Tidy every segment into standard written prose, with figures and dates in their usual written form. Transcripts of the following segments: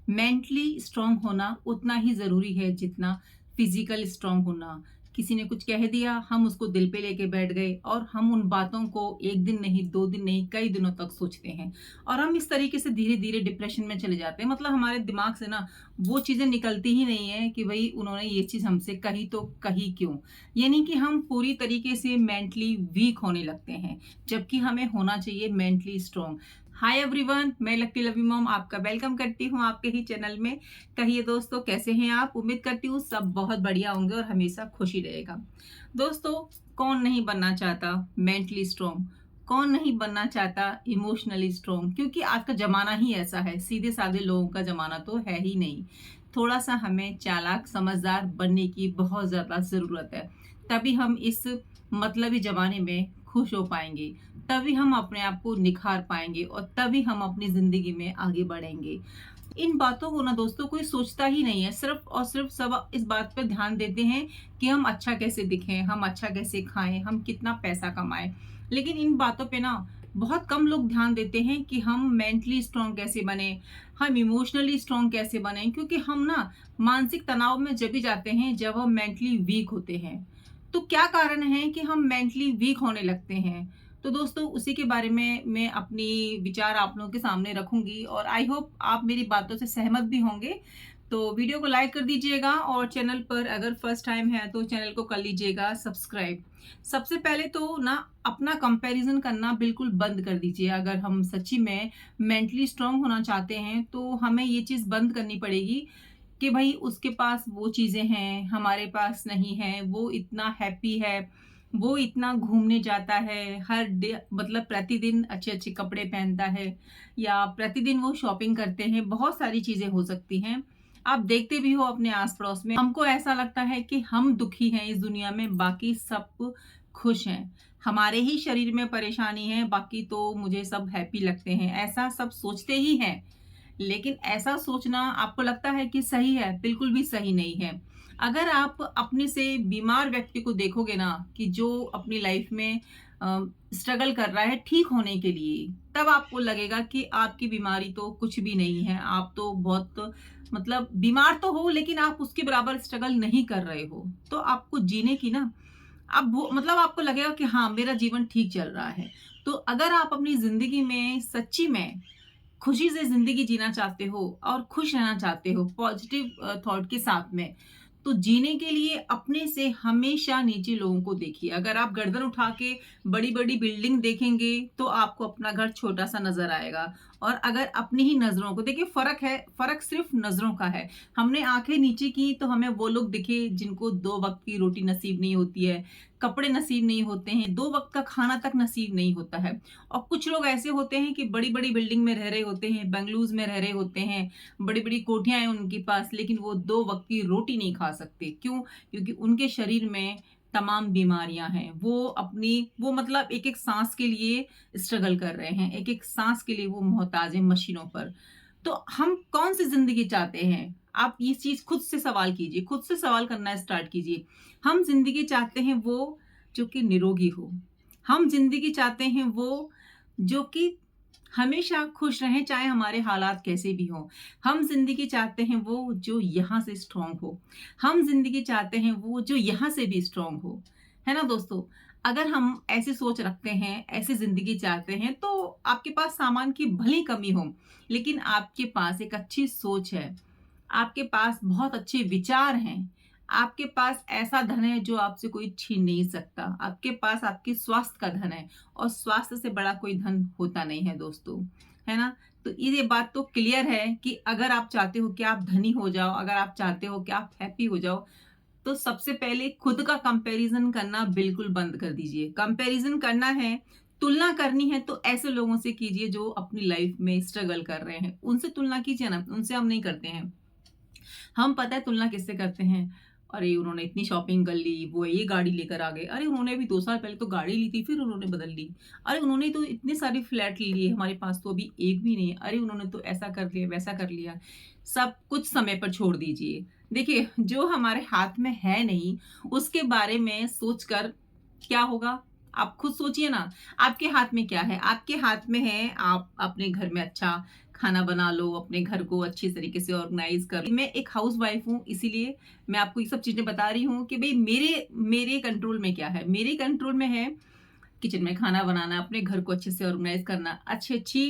Mentally strong होना उतना ही ज़रूरी है जितना फिजिकल स्ट्रांग होना। किसी ने कुछ कह दिया, हम उसको दिल पे लेके बैठ गए और हम उन बातों को 1 दिन नहीं, 2 दिन नहीं, कई दिनों तक सोचते हैं और हम इस तरीके से धीरे-धीरे डिप्रेशन में चले जाते हैं। मतलब हमारे दिमाग से ना वो चीज़ें निकलती ही नहीं है कि भई उन्होंने ये चीज़ हमसे कही तो कही क्यों? यानी कि हम पूरी तरीके से मेंटली वीक होने लगते हैं, जबकि हमें होना चाहिए मेंटली स्ट्रांग। हाय एवरीवन, मैं लकी लवी मॉम आपका वेलकम करती हूँ आपके ही चैनल में। कहिए दोस्तों, कैसे हैं आप? उम्मीद करती हूँ सब बहुत बढ़िया होंगे और हमेशा खुशी रहेगा। दोस्तों, कौन नहीं बनना चाहता मेंटली स्ट्रांग? कौन नहीं बनना चाहता इमोशनली स्ट्रांग? क्योंकि आज का ज़माना ही ऐसा है, सीधे-साधे लोगों का ज़माना तो है ही नहीं। थोड़ा-सा हमें चालाक, समझदार बनने की बहुत ज़्यादा ज़रूरत है। तभी हम इस मतलबी ज़माने में खुश हो पाएँगे। तभी हम अपने आप को निखार पाएँगे और तभी हम अपनी ज़िंदगी में आगे बढ़ेंगे। इन बातों को ना दोस्तों कोई सोचता ही नहीं है। सिर्फ़ और सिर्फ़ सब इस बात पे ध्यान देते हैं कि हम अच्छा कैसे दिखें, हम अच्छा कैसे खाएँ, हम कितना पैसा कमाएँ। लेकिन इन बातों पे ना बहुत कम लोग ध्यान देते हैं कि हम मेंटली स्ट्रॉन्ग कैसे बनें, हम इमोशनली स्ट्रॉन्ग कैसे बनें, क्योंकि हम ना मानसिक तनाव में जभी जाते हैं जब हम मेंटली वीक होते हैं। तो क्या कारण है कि हम मेंटली वीक होने लगते हैं? तो दोस्तों उसी के बारे में मैं अपनी विचार आप लोगों के सामने रखूंगी और आई होप आप मेरी बातों से सहमत भी होंगे। तो वीडियो को लाइक कर दीजिएगा और चैनल पर अगर फर्स्ट टाइम है तो चैनल को कर लीजिएगा सब्सक्राइब। सबसे पहले तो ना अपना कंपैरिजन करना बिल्कुल बंद कर दीजिए। अगर हम सच्ची में मेंटली स्ट्रांग होना चाहते हैं तो हमें ये चीज़ बंद करनी पड़ेगी कि भाई उसके पास वो चीज़ें हैं, हमारे पास नहीं है, वो इतना हैप्पी है, वो इतना घूमने जाता है, हर डे मतलब प्रतिदिन अच्छे-अच्छे कपड़े पहनता है या प्रतिदिन वो शॉपिंग करते हैं, बहुत सारी चीज़ें हो सकती हैं। आप देखते भी हो अपने आस-पड़ोस में, हमको ऐसा लगता है कि हम दुखी हैं इस दुनिया में, बाकी सब खुश हैं। हमारे ही शरीर में परेशानी है, बाकी तो मुझे सब हैप्पी लगते हैं, ऐसा सब सोचते ही हैं। लेकिन ऐसा सोचना आपको लगता है कि सही है, बिल्कुल भी सही नहीं है। अगर आप अपने से बीमार व्यक्ति को देखोगे ना कि जो अपनी लाइफ में स्ट्रगल कर रहा है ठीक होने के लिए, तब आपको लगेगा कि आपकी बीमारी तो कुछ भी नहीं है। आप तो बहुत मतलब बीमार तो हो लेकिन आप उसके बराबर स्ट्रगल नहीं कर रहे हो। तो आपको जीने की ना अब वो मतलब आपको लगेगा कि हाँ, मेरा जीवन ठीक चल रहा है। तो अगर आप अपनी ज़िंदगी में सच्ची में खुशी से ज़िंदगी जीना चाहते हो और खुश रहना चाहते हो पॉजिटिव थॉट के साथ में, तो जीने के लिए अपने से हमेशा नीचे लोगों को देखिए। अगर आप गर्दन उठा के बड़ी-बड़ी बिल्डिंग देखेंगे, तो आपको अपना घर छोटा-सा नज़र आएगा और अगर अपनी ही नज़रों को देखिए, फ़र्क सिर्फ़ नज़रों का है। हमने आँखें नीचे की तो हमें वो लोग दिखे जिनको 2 वक़्त की रोटी नसीब नहीं होती है, कपड़े नसीब नहीं होते हैं, 2 वक़्त का खाना तक नसीब नहीं होता है। और कुछ लोग ऐसे होते हैं कि बड़ी-बड़ी बिल्डिंग में रह रहे होते हैं, बंगलूज़ में रह रहे होते हैं, बड़ी-बड़ी कोठियाँ हैं उनके पास, लेकिन वो 2 वक़्त की रोटी नहीं खा सकते। क्यों? क्योंकि उनके शरीर में तमाम बीमारियाँ हैं। वो मतलब एक-एक साँस के लिए स्ट्रगल कर रहे हैं, एक-एक साँस के लिए वो मोहताज हैं मशीनों पर। तो हम कौन-सी ज़िंदगी चाहते हैं? आप ये चीज़ खुद से सवाल कीजिए, खुद से सवाल करना स्टार्ट कीजिए। हम ज़िंदगी चाहते हैं वो जो कि निरोगी हो। हम ज़िंदगी चाहते हैं वो जो कि हमेशा खुश रहें, चाहे हमारे हालात कैसे भी हों। हम ज़िंदगी चाहते हैं वो जो यहाँ से स्ट्रॉन्ग हो। हम ज़िंदगी चाहते हैं वो जो यहाँ से भी स्ट्रॉन्ग हो। है ना दोस्तों? अगर हम ऐसी सोच रखते हैं, ऐसी ज़िंदगी चाहते हैं, तो आपके पास सामान की भली कमी हो, लेकिन आपके पास एक अच्छी सोच है। आपके पास बहुत अच्छे विचार हैं। आपके पास ऐसा धन है जो आपसे कोई छीन नहीं सकता। आपके पास आपके स्वास्थ्य का धन है और स्वास्थ्य से बड़ा कोई धन होता नहीं है दोस्तों, है ना? तो ये बात तो क्लियर है कि अगर आप चाहते हो कि आप धनी हो जाओ, अगर आप चाहते हो कि आप हैप्पी हो जाओ, तो सबसे पहले खुद का कंपैरिज़न करना बिल्कुल बंद कर दीजिए। कंपैरिज़न करना है, तुलना करनी है तो ऐसे लोगों से कीजिए जो अपनी लाइफ़ में स्ट्रगल कर रहे हैं। उनसे तुलना कीजिए ना, उनसे हम नहीं करते हैं। हम पता है तुलना किससे करते हैं? अरे उन्होंने इतनी शॉपिंग कर ली, वो ये गाड़ी लेकर आ गए। अरे उन्होंने अभी 2 साल पहले तो गाड़ी ली थी, फिर उन्होंने बदल ली। अरे उन्होंने तो इतने सारे फ्लैट ले लिए, हमारे पास तो अभी एक भी नहीं है। अरे उन्होंने तो ऐसा कर लिया, वैसा कर लिया। सब कुछ समय पर छोड़ दीजिए। देखिए, जो हमारे हाथ में है नहीं, उसके बारे में सोचकर क्या होगा? आप खुद सोचिए ना, आपके हाथ में क्या है? आपके हाथ में है आप अपने घर में अच्छा खाना बना लो, अपने घर को अच्छी तरीके से ऑर्गेनाइज कर लो। मैं एक हाउसवाइफ हूँ, इसीलिए मैं आपको ये सब चीज़ें बता रही हूँ कि भई मेरे मेरे कंट्रोल में क्या है? मेरे कंट्रोल में है किचन में खाना बनाना, अपने घर को अच्छे से ऑर्गेनाइज करना, अच्छी-अच्छी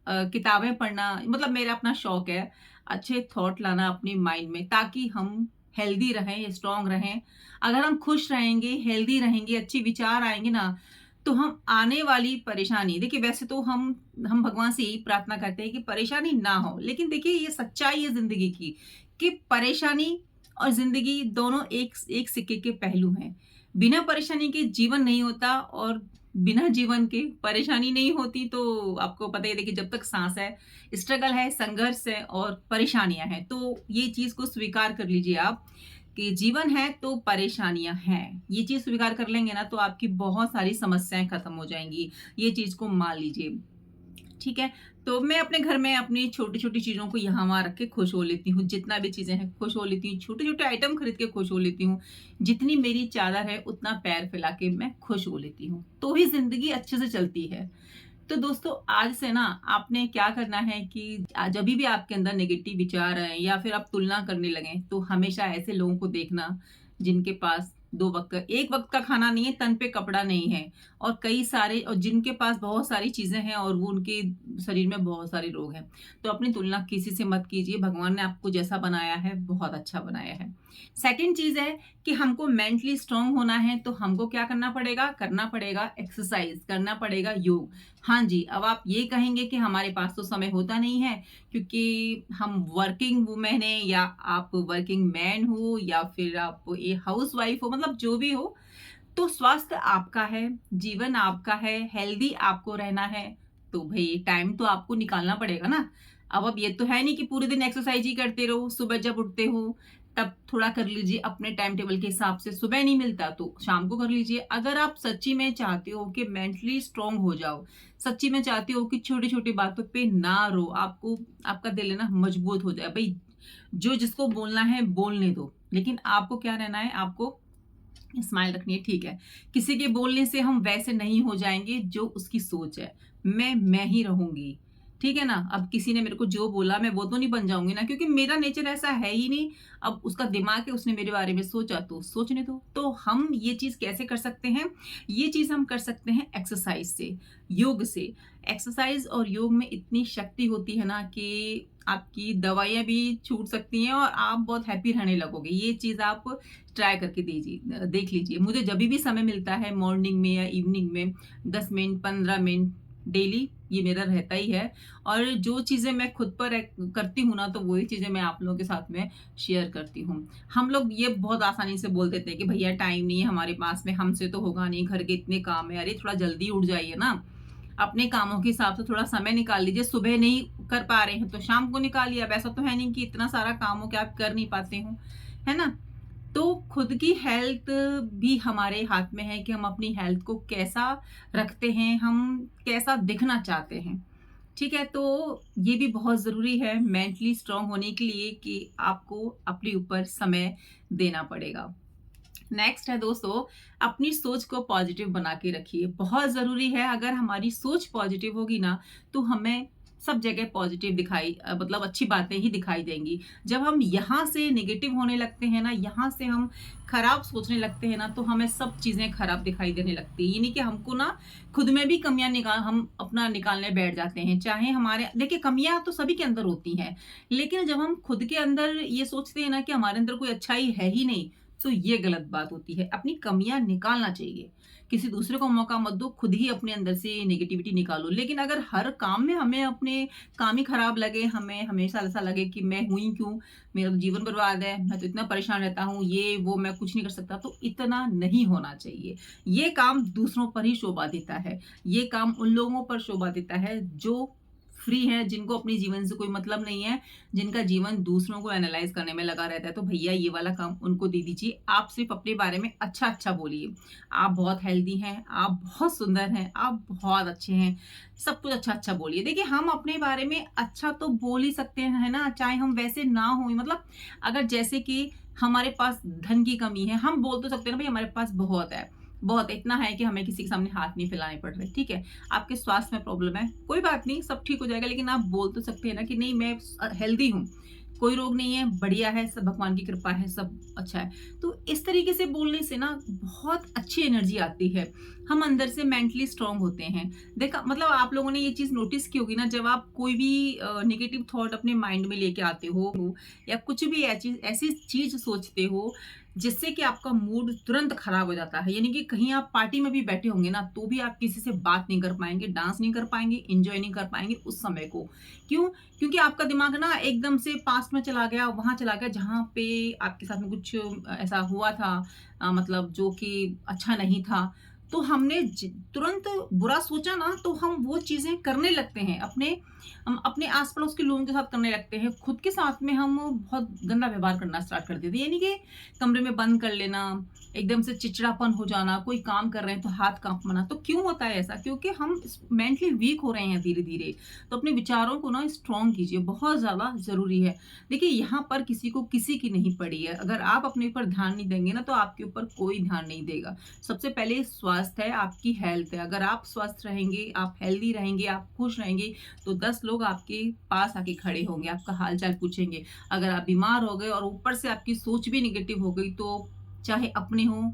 किताबें पढ़ना, मतलब मेरा अपना शौक है। अच्छे थॉट लाना अपनी माइंड में, ताकि हम हेल्दी रहें, स्ट्रॉन्ग रहें। अगर हम खुश रहेंगे, हेल्दी रहेंगे, अच्छे विचार आएँगे ना, तो हम आने वाली परेशानी, देखिए वैसे तो हम भगवान से यही प्रार्थना करते हैं कि परेशानी ना हो। लेकिन देखिए ये सच्चाई है ज़िंदगी की, कि परेशानी और ज़िंदगी दोनों एक सिक्के के पहलू हैं। बिना परेशानी के जीवन नहीं होता, और बिना जीवन के परेशानी नहीं होती। तो आपको पता ही है, देखिए जब तक साँस है, स्ट्रगल है, संघर्ष है और परेशानियाँ हैं। तो ये चीज़ को स्वीकार कर लीजिए आप, कि जीवन है तो परेशानियाँ हैं। ये चीज़ स्वीकार कर लेंगे ना, तो आपकी बहुत सारी समस्याएँ खत्म हो जाएँगी। ये चीज़ को मान लीजिए। ठीक है? तो मैं अपने घर में अपनी छोटी-छोटी चीज़ों को यहाँ-वहाँ रख के खुश हो लेती हूँ। जितना भी चीज़ें हैं खुश हो लेती हूँ। छोटे-छोटे आइटम खरीद के खुश हो लेती हूँ। जितनी मेरी चादर है उतना पैर फैला के मैं खुश हो लेती हूँ। तो ही ज़िंदगी अच्छे से चलती है। तो दोस्तों आज से ना आपने क्या करना है कि जभी भी आपके अंदर नेगेटिव विचार आएँ या फिर आप तुलना करने लगें, तो हमेशा ऐसे लोगों को देखना जिनके पास 2 वक़्त का 1 वक़्त का खाना नहीं है, तन पे कपड़ा नहीं है, और कई सारे, और जिनके पास बहुत सारी चीज़ें हैं और वो उनके शरीर में बहुत सारे रोग हैं। तो अपनी तुलना किसी से मत कीजिए, भगवान ने आपको जैसा बनाया है बहुत अच्छा बनाया है। सेकंड चीज़ है कि हमको मेंटली स्ट्रॉन्ग होना है, तो हमको क्या करना पड़ेगा एक्सरसाइज़, करना पड़ेगा योग। हाँ जी, अब आप ये कहेंगे कि हमारे पास तो समय होता नहीं है, क्योंकि हम वर्किंग वूमेन हैं, या आप वर्किंग मैन हो, या फिर आप ये हाउसवाइफ हो, मतलब जो भी हो, तो स्वास्थ्य आपका है, जीवन आपका है, हेल्दी आपको रहना है, तो भई टाइम तो आपको निकालना पड़ेगा ना। अब ये तो है नहीं कि पूरे दिन एक्सरसाइज ही करते रहो, सुबह जब उठते हो तब थोड़ा कर लीजिए अपने टाइम टेबल के हिसाब से, सुबह नहीं मिलता तो शाम को कर लीजिए। अगर आप सच्ची में चाहते हो कि मेंटली स्ट्रांग हो जाओ, सच्ची में चाहते हो कि छोटी-छोटी बातों पे ना रो, आपको आपका दिल है ना मजबूत हो जाए, भई जो जिसको बोलना है बोलने दो, लेकिन आपको क्या रहना है, आपको स्माइल रखनी है, ठीक है। किसी के बोलने से हम वैसे नहीं हो जाएँगे जो उसकी सोच है। मैं ही रहूँगी, ठीक है ना? अब किसी ने मेरे को जो बोला मैं वो तो नहीं बन जाऊँगी ना, क्योंकि मेरा नेचर ऐसा है ही नहीं। अब उसका दिमाग है, उसने मेरे बारे में सोचा तो सोचने दो। तो हम ये चीज़ कैसे कर सकते हैं? ये चीज़ हम कर सकते हैं एक्सरसाइज़ से, योग से। एक्सरसाइज़ और योग में इतनी शक्ति होती है ना कि आपकी दवाइयाँ भी छूट सकती हैं और आप बहुत हैप्पी रहने लगोगे। ये चीज़ आप ट्राई करके देख लीजिए। मुझे जभी भी समय मिलता है मॉर्निंग में या इवनिंग में 10 मिनट, 15 मिनट डेली ये मेरा रहता ही है, और जो चीज़ें मैं खुद पर करती हूँ ना, तो वही चीज़ें मैं आप लोगों के साथ में शेयर करती हूँ। हम लोग ये बहुत आसानी से बोल देते हैं कि भैया टाइम नहीं है हमारे पास में, हमसे तो होगा नहीं, घर के इतने काम है। अरे थोड़ा जल्दी उठ जाइए ना। अपने कामों के हिसाब से थोड़ा समय निकाल लीजिए। सुबह नहीं कर पा रहे हैं तो शाम को निकालिए। अब ऐसा तो है नहीं कि इतना सारा काम हो कि आप कर नहीं पाते हो, है ना? तो खुद की हेल्थ भी हमारे हाथ में है कि हम अपनी हेल्थ को कैसा रखते हैं, हम कैसा दिखना चाहते हैं। ठीक है? तो ये भी बहुत ज़रूरी है मेंटली स्ट्रॉन्ग होने के लिए कि आपको अपने ऊपर समय देना पड़ेगा। नेक्स्ट है दोस्तों, अपनी सोच को पॉजिटिव बना के रखिए। बहुत ज़रूरी है, अगर हमारी सोच पॉजिटिव होगी ना, तो हमें सब जगह पॉजिटिव मतलब अच्छी बातें ही दिखाई देंगी। जब हम यहाँ से नेगेटिव होने लगते हैं ना, यहाँ से हम खराब सोचने लगते हैं ना, तो हमें सब चीज़ें खराब दिखाई देने लगती हैं। यानी कि हमको ना खुद में भी कमियाँ हम अपना निकालने बैठ जाते हैं। चाहे हमारे, देखिए कमियाँ तो सभी के अंदर होती हैं, लेकिन जब हम खुद के अंदर ये सोचते हैं ना कि हमारे अंदर कोई अच्छाई है ही नहीं, तो ये गलत बात होती है। अपनी कमियाँ निकालना चाहिए। किसी दूसरे को मौका मत दो, खुद ही अपने अंदर से नेगेटिविटी निकालो। लेकिन अगर हर काम में हमें अपने काम ही खराब लगे, हमें हमेशा ऐसा लगे कि मैं हुई क्यों? मेरा तो जीवन बर्बाद है, मैं तो इतना परेशान रहता हूँ, ये वो मैं कुछ नहीं कर सकता, तो इतना नहीं होना चाहिए। ये काम दूसरों पर ही शोभा देता है। ये काम उन लोगों पर शोभा देता है जो फ्री हैं, जिनको अपने जीवन से कोई मतलब नहीं है, जिनका जीवन दूसरों को एनालाइज़ करने में लगा रहता है। तो भैया ये वाला काम उनको दे दीजिए। आप सिर्फ़ अपने बारे में अच्छा-अच्छा बोलिए। आप बहुत हेल्दी हैं, आप बहुत सुंदर हैं, आप बहुत अच्छे हैं। सब कुछ अच्छा-अच्छा बोलिए। देखिए हम अपने बारे में अच्छा तो बोल ही सकते हैं, है ना? चाहे हम वैसे ना हों, मतलब अगर जैसे कि हमारे पास धन की कमी है, हम बोल तो सकते हैं ना भई हमारे पास बहुत है। बहुत इतना है कि हमें किसी के सामने हाथ नहीं फैलाने पड़ रहे, ठीक है? आपके स्वास्थ्य में प्रॉब्लम है, कोई बात नहीं, सब ठीक हो जाएगा, लेकिन आप बोल तो सकते हैं ना कि नहीं मैं हेल्दी हूँ, कोई रोग नहीं है, बढ़िया है, सब भगवान की कृपा है, सब अच्छा है। तो इस तरीके से बोलने से ना बहुत अच्छी एनर्जी आती है। हम अंदर से मेंटली स्ट्रांग होते हैं। देखा मतलब आप लोगों ने ये चीज़ नोटिस की होगी ना, जब आप कोई भी नेगेटिव थॉट अपने माइंड में लेके आते हो या कुछ भी ऐसी ऐसी चीज़ सोचते हो जिससे कि आपका मूड तुरंत खराब हो जाता है। यानी कि कहीं आप पार्टी में भी बैठे होंगे ना, तो भी आप किसी से बात नहीं कर पाएँगे, डांस नहीं कर पाएँगे, एन्जॉय नहीं कर पाएँगे उस समय को। क्यों? क्योंकि आपका दिमाग ना एकदम से पास्ट में चला गया, वहाँ चला गया जहाँ पे आपके साथ में कुछ ऐसा हुआ था, मतलब जो कि अच्छा नहीं था। तो हमने तुरंत बुरा सोचा ना, तो हम वो चीज़ें करने लगते हैं, हम अपने आस-पड़ोस के लोगों के साथ करने लगते हैं। खुद के साथ में हम बहुत गंदा व्यवहार करना स्टार्ट कर देते हैं। यानी कि कमरे में बंद कर लेना, एकदम से चिड़चिड़ापन हो जाना, कोई काम कर रहे हैं तो हाथ काँपना। तो क्यों होता है ऐसा? क्योंकि हम मेंटली वीक हो रहे हैं धीरे-धीरे। तो अपने विचारों को ना स्ट्रॉन्ग कीजिए, बहुत ज़्यादा ज़रूरी है। देखिए यहाँ पर किसी को किसी की नहीं पड़ी है। अगर आप अपने ऊपर ध्यान नहीं देंगे ना, तो आपके ऊपर कोई ध्यान नहीं देगा। सबसे पहले स्वास्थ्य है, आपकी हेल्थ है। अगर आप स्वस्थ रहेंगे, आप हेल्दी रहेंगे, आप खुश रहेंगे, तो 10 लोग आपके पास आके खड़े होंगे, आपका हाल-चाल पूछेंगे। अगर आप बीमार हो गए और ऊपर से आपकी सोच भी नेगेटिव हो गई, तो चाहे अपने हों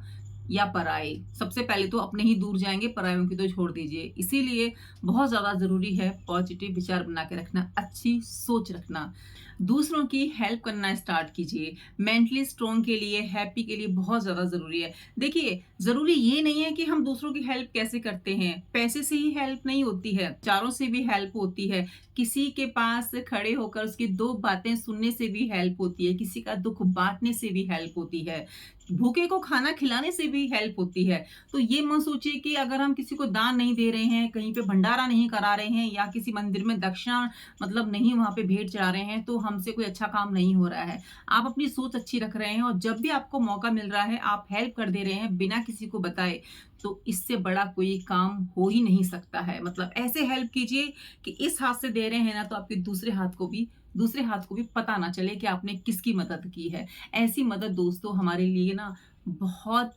या पराए, सबसे पहले तो अपने ही दूर जाएँगे, परायों की तो छोड़ दीजिए। इसीलिए बहुत ज़्यादा ज़रूरी है पॉजिटिव विचार बना के रखना, अच्छी सोच रखना। दूसरों की हेल्प करना स्टार्ट कीजिए। मेंटली स्ट्रॉन्ग के लिए, हैप्पी के लिए बहुत ज़्यादा ज़रूरी है। देखिए, ज़रूरी ये नहीं है कि हम दूसरों की हेल्प कैसे करते हैं, पैसे से ही हेल्प नहीं होती है, विचारों से भी हेल्प होती है। किसी के पास खड़े होकर उसकी 2 बातें सुनने से भी हेल्प होती है, किसी का दुःख बाँटने से भी हेल्प होती है, भूखे को खाना खिलाने से भी हेल्प होती है। तो ये मत सोचिए कि अगर हम किसी को दान नहीं दे रहे हैं, कहीं पे भंडारा नहीं करा रहे हैं या किसी मंदिर में दक्षिणा मतलब नहीं वहाँ पे भेंट चढ़ा रहे हैं, तो हमसे कोई अच्छा काम नहीं हो रहा है। आप अपनी सोच अच्छी रख रहे हैं और जब भी आपको मौका मिल रहा है, आप हेल्प कर दे रहे हैं बिना किसी को बताए, तो इससे बड़ा कोई काम हो ही नहीं सकता है। मतलब ऐसे हेल्प कीजिए कि इस हाथ से दे रहे हैं ना, तो आपके दूसरे हाथ को भी पता ना चले कि आपने किसकी मदद की है। ऐसी मदद दोस्तों हमारे लिए ना बहुत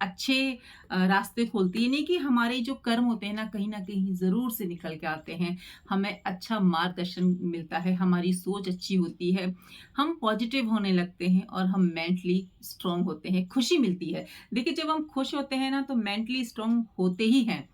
अच्छे रास्ते खोलती है। नहीं कि हमारे जो कर्म होते हैं ना, कहीं न कहीं ज़रूर से निकल के आते हैं। हमें अच्छा मार्गदर्शन मिलता है, हमारी सोच अच्छी होती है, हम पॉज़िटिव होने लगते हैं और हम मेंटली स्ट्रॉन्ग होते हैं, खुशी मिलती है। देखिए जब हम खुश होते हैं ना, तो मेंटली स्ट्रॉन्ग होते ही हैं।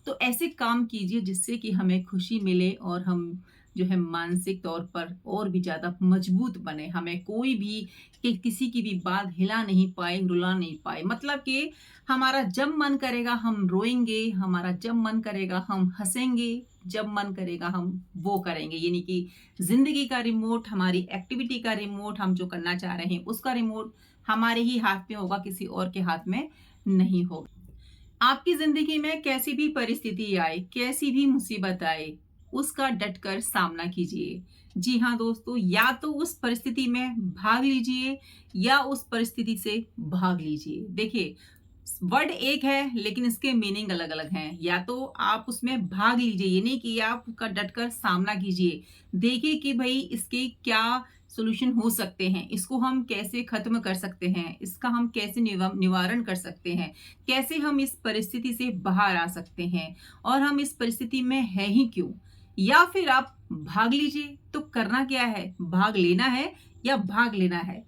तो ऐसे काम कीजिए जिससे कि हमें खुशी मिले और हम जो है मानसिक तौर पर और भी ज़्यादा मजबूत बने। हमें कोई भी किसी की भी बात हिला नहीं पाए, रुला नहीं पाए। मतलब कि हमारा जब मन करेगा हम रोएँगे, हमारा जब मन करेगा हम हँसेंगे, जब मन करेगा हम वो करेंगे। यानी कि ज़िंदगी का रिमोट, हमारी एक्टिविटी का रिमोट, हम जो करना चाह रहे हैं उसका रिमोट हमारे ही हाथ में होगा, किसी और के हाथ में नहीं होगा। आपकी ज़िंदगी में कैसी भी परिस्थिति आए, कैसी भी मुसीबत आए, उसका डटकर सामना कीजिए। जी हाँ दोस्तों, या तो उस परिस्थिति में भाग लीजिए या उस परिस्थिति से भाग लीजिए। देखिए, वर्ड एक है लेकिन इसके मीनिंग अलग-अलग हैं। या तो आप उसमें भाग लीजिए, ये नहीं कि आप उसका डटकर सामना कीजिए। देखिए कि भई इसके क्या सॉल्यूशन हो सकते हैं, इसको हम कैसे खत्म कर सकते हैं, इसका हम कैसे निवारण कर सकते हैं, कैसे हम इस परिस्थिति से बाहर आ सकते हैं और हम इस परिस्थिति में हैं ही क्यों? या फिर आप भाग लीजिए, तो करना क्या है? भाग लेना है या भाग लेना है?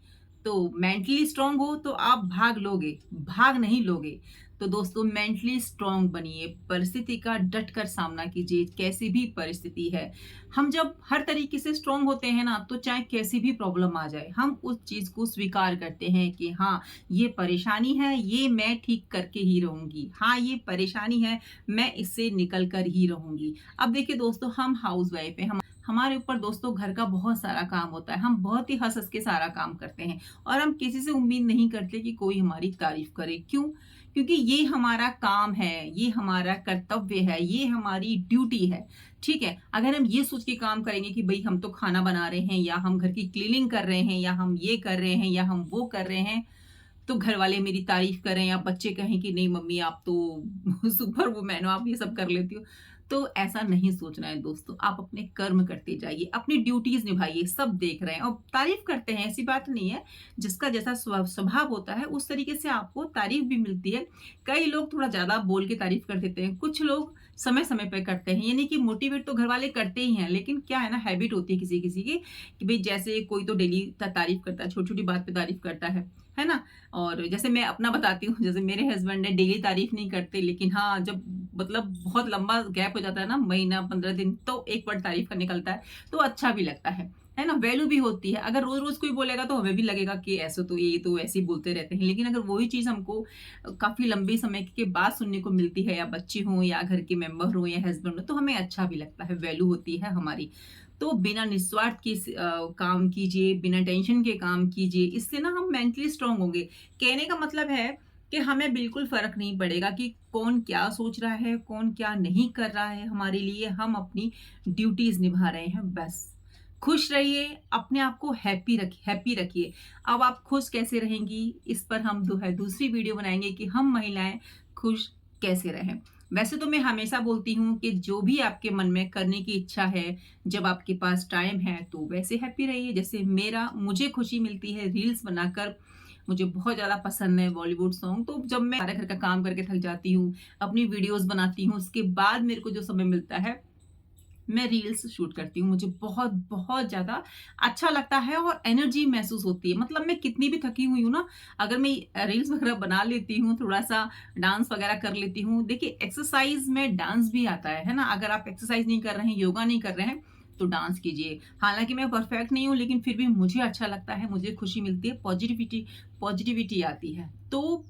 तो मेंटली स्ट्रांग हो तो आप भाग लोगे, भाग नहीं लोगे। तो दोस्तों मेंटली स्ट्रांग बनिए, परिस्थिति का डटकर सामना कीजिए, कैसी भी परिस्थिति है। हम जब हर तरीके से स्ट्रांग होते हैं ना, तो चाहे कैसी भी प्रॉब्लम आ जाए, हम उस चीज़ को स्वीकार करते हैं कि हाँ, ये परेशानी है, ये मैं ठीक करके ही रहूँगी। हाँ, ये परेशानी है, मैं इससे निकल कर ही रहूँगी। अब देखिए दोस्तों, हम हाउसवाइफ हैं, हमारे ऊपर दोस्तों घर का बहुत सारा काम होता है। हम बहुत ही हँस-हँस के सारा काम करते हैं और हम किसी से उम्मीद नहीं करते कि कोई हमारी तारीफ़ करे। क्यों? क्योंकि ये हमारा काम है, ये हमारा कर्तव्य है, ये हमारी ड्यूटी है। ठीक है? अगर हम ये सोच के काम करेंगे कि भई हम तो खाना बना रहे हैं या हम घर की क्लीनिंग कर रहे हैं या हम ये कर रहे हैं या हम वो कर रहे हैं, तो घरवाले मेरी तारीफ़ करें या बच्चे कहें कि नहीं मम्मी आप तो सुपर वुमन हो, आप ये सब कर लेती हो। तो ऐसा नहीं सोचना है दोस्तों, आप अपने कर्म करते जाइए, अपनी ड्यूटीज़ निभाइए, सब देख रहे हैं और तारीफ़ करते हैं, ऐसी बात नहीं है। जिसका जैसा स्वभाव होता है, उस तरीके से आपको तारीफ़ भी मिलती है। कई लोग थोड़ा ज़्यादा बोल के तारीफ़ कर देते हैं, कुछ लोग समय-समय पे करते हैं। ये नहीं कि मोटिवेट तो घरवाले करते ही हैं, लेकिन क्या है ना, हैबिट होती है किसी-किसी की कि भई जैसे कोई तो डेली तारीफ़ करता है, छोटी-छोटी बात पे तारीफ़ करता है ना? और जैसे मैं अपना बताती हूँ, जैसे मेरे हस्बैंड है डेली तारीफ़ नहीं करते, लेकिन हाँ, जब मतलब बहुत लंबा गैप हो जाता है ना, महीना 15 दिन, तो एक बार तारीफ़ का निकलता है, तो अच्छा भी लगता है ना? वैल्यू भी होती है। अगर रोज़-रोज़ कोई बोलेगा तो हमें भी लगेगा कि ऐसे तो ये तो ऐसे ही बोलते रहते हैं। लेकिन अगर वही चीज़ हमको काफ़ी लंबे समय के बाद सुनने को मिलती है, या बच्चे हों या घर के मेंबर हों या हस्बैंड हो, तो हमें अच्छा भी लगता है, वैल्यू होती है हमारी। तो बिना निस्वार्थ के काम कीजिए, बिना टेंशन के काम कीजिए, इससे ना हम मेंटली स्ट्रॉन्ग होंगे। कहने का मतलब है कि हमें बिल्कुल फ़र्क नहीं पड़ेगा कि कौन क्या सोच रहा है, कौन क्या नहीं कर रहा है हमारे लिए, हम अपनी ड्यूटीज़ निभा रहे हैं बस। खुश रहिए, अपने आप को हैप्पी रखिए। अब आप खुश कैसे रहेंगी, इस पर हम जो है दूसरी वीडियो बनाएँगे कि हम महिलाएँ खुश कैसे रहें। वैसे तो मैं हमेशा बोलती हूँ कि जो भी आपके मन में करने की इच्छा है, जब आपके पास टाइम है, तो वैसे हैप्पी रहिए। जैसे मुझे खुशी मिलती है रील्स बनाकर, मुझे बहुत ज़्यादा पसंद है बॉलीवुड सॉन्ग, तो जब मैं सारे घर का काम करके थक जाती हूँ, अपनी वीडियोज़ बनाती हूँ, उसके बाद मेरे को जो समय मिलता है, मैं रील्स शूट करती हूँ। मुझे बहुत, बहुत ज़्यादा अच्छा लगता है और एनर्जी महसूस होती है। मतलब मैं कितनी भी थकी हुई हूँ ना, अगर मैं रील्स वगैरह बना लेती हूँ, थोड़ा-सा डांस वगैरह कर लेती हूँ। देखिए, एक्सरसाइज़ में डांस भी आता है ना? अगर आप एक्सरसाइज़ नहीं कर रहे हैं, योगा नहीं कर रहे हैं, तो डांस कीजिए। हालाँकि मैं परफेक्ट नहीं हूँ, लेकिन फिर भी मुझे अच्छा लगता है, मुझे खुशी मिलती है, पॉज़िटिविटी पॉज़िटिविटी आती है। तो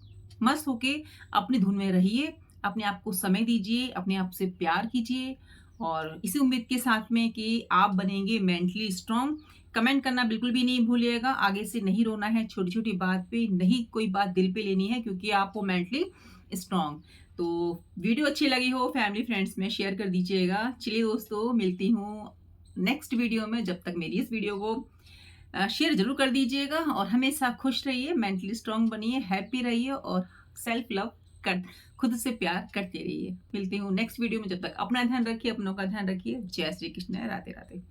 मस्त होके अपनी धुन में रहिए, अपने आप को समय दीजिए, अपने आप से प्यार कीजिए, और इसी उम्मीद के साथ में कि आप बनेंगे मेंटली स्ट्रॉन्ग। कमेंट करना बिल्कुल भी नहीं भूलिएगा, आगे से नहीं रोना है, छोटी-छोटी बात पे नहीं कोई बात दिल पे लेनी है, क्योंकि आप हो मेंटली स्ट्रॉन्ग। तो वीडियो अच्छी लगी हो फैमिली फ्रेंड्स में शेयर कर दीजिएगा। चलिए दोस्तों, मिलती हूँ नेक्स्ट वीडियो में, जब तक मेरी इस वीडियो को शेयर ज़रूर कर दीजिएगा, और हमेशा खुश रहिए, मेंटली स्ट्रॉन्ग बनिए, हैप्पी रहिए और सेल्फ लव कर खुद से प्यार करते रहिए। मिलती हूँ नेक्स्ट वीडियो में, जब तक अपना ध्यान रखिए, अपनों का ध्यान रखिए। जय श्री कृष्ण, राधे-राधे।